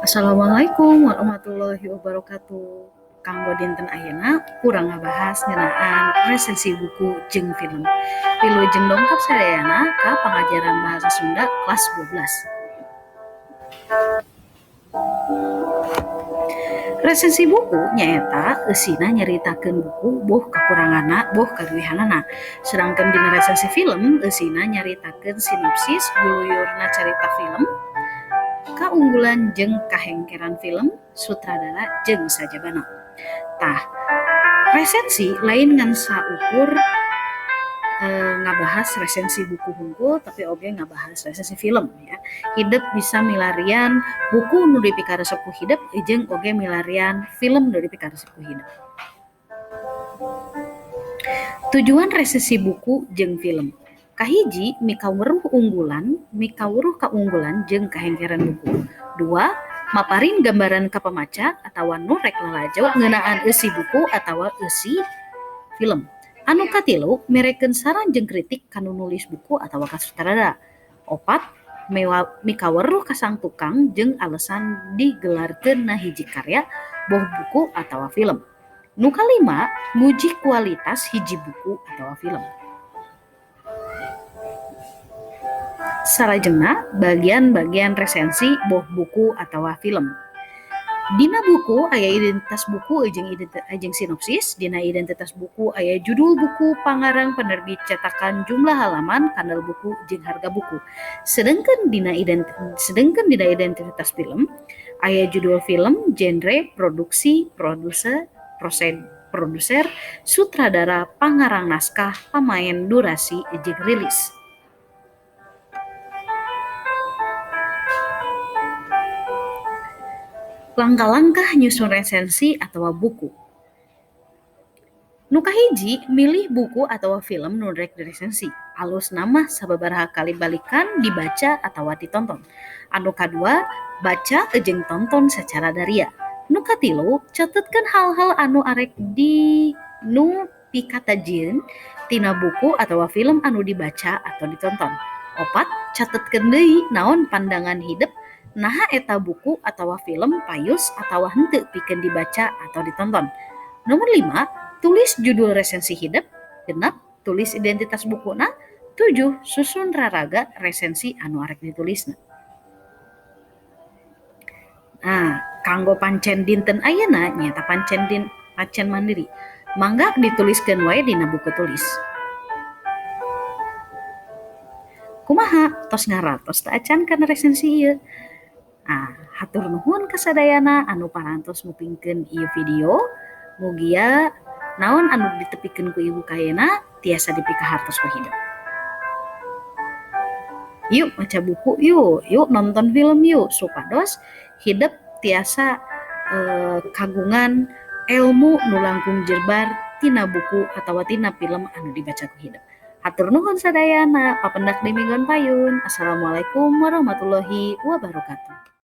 Assalamualaikum warahmatullahi wabarakatuh. Kanggo dinten ayeuna kurang ngabahas ngeunaan resensi buku jeung film. Wilujeng dongkap sadayana ka pangajaran bahasa Sunda kelas 12. Resensi buku nyaeta eusina nyaritakeun buku boh kakuranganna boh kaluwihanana. Sedangkan dina resensi film eusina nyaritakeun sinopsis guluyurna carita film, kaunggulan jeung kahengkeran film, sutradara jeung sajabana. Tah, resensi lain ngan saukur ngabahas resensi buku hungkul tapi oge ngabahas resensi film ya. Hideuk bisa milarian buku nu dipikaresep ku hideuk jeung oge milarian film nu dipikaresep ku hideuk. Tujuan resensi buku jeung film. Kahiji, mikawruh kaunggulan jeung kahengkeran buku. 2. Maparin gambaran ka pamaca atawa nu rek lalajo ngeunaan eusi buku atawa eusi film. Anu katilu, merekeun saran jeung kritik ka nu nulis buku atawa ka sutradara. 4. Mikawruh ka sang tukang jeung alesan digelarkeunna hiji karya, boh buku atawa film. Nu kalima, nguji kualitas hiji buku atawa film. Salajengna bagian-bagian resensi boh buku atawa film. Dina buku aya identitas buku jeung sinopsis, dina identitas buku aya judul buku, pangarang, penerbit, cetakan, jumlah halaman, kandel buku jeung harga buku. Sedengkeun dina identitas film aya judul film, genre, produksi, produser, sutradara, pangarang naskah, pamain, durasi, jeung rilis. Langkah-langkah nyusun resensi atawa buku. Nu kahiji, milih buku atawa film nu rek diresensi. Alus nama sababaraha kali balikan dibaca atawa ditonton. Anu kadua, baca jeung tonton secara daria. Nu katilu, catetkeun hal-hal anu arek pikatajeun tina buku atawa film anu dibaca atau ditonton. 4. Catetkeun deui naon pandangan hidup naha eta buku atawa film payus atawa henteu pikeun dibaca atau ditonton. Nomor 5, tulis judul resensi hidup. 6. Tulis identitas bukuna. 7. Susun raraga resensi anu arek ditulisna. Nah, kanggo pancen dinten ayeuna nyaeta pancen mandiri. Mangga dituliskeun wae dina buku tulis. Kumaha? Tos ngaratos teu acan kana resensi ieu? Hatur nuhun ka sadayana anu parantos ngupingkeun ieu video. Mugia naon anu ditepikeun ku ibu kayena tiasa dipikahartos ku hidup. Yuk maca buku yuk nonton film yuk supados hidup tiasa kagungan ilmu nu langkung jebar tina buku atawa tina film anu dibaca ku hidup. Hatur nuhun sadayana, papendak di minggon payun. Assalamualaikum warahmatullahi wabarakatuh.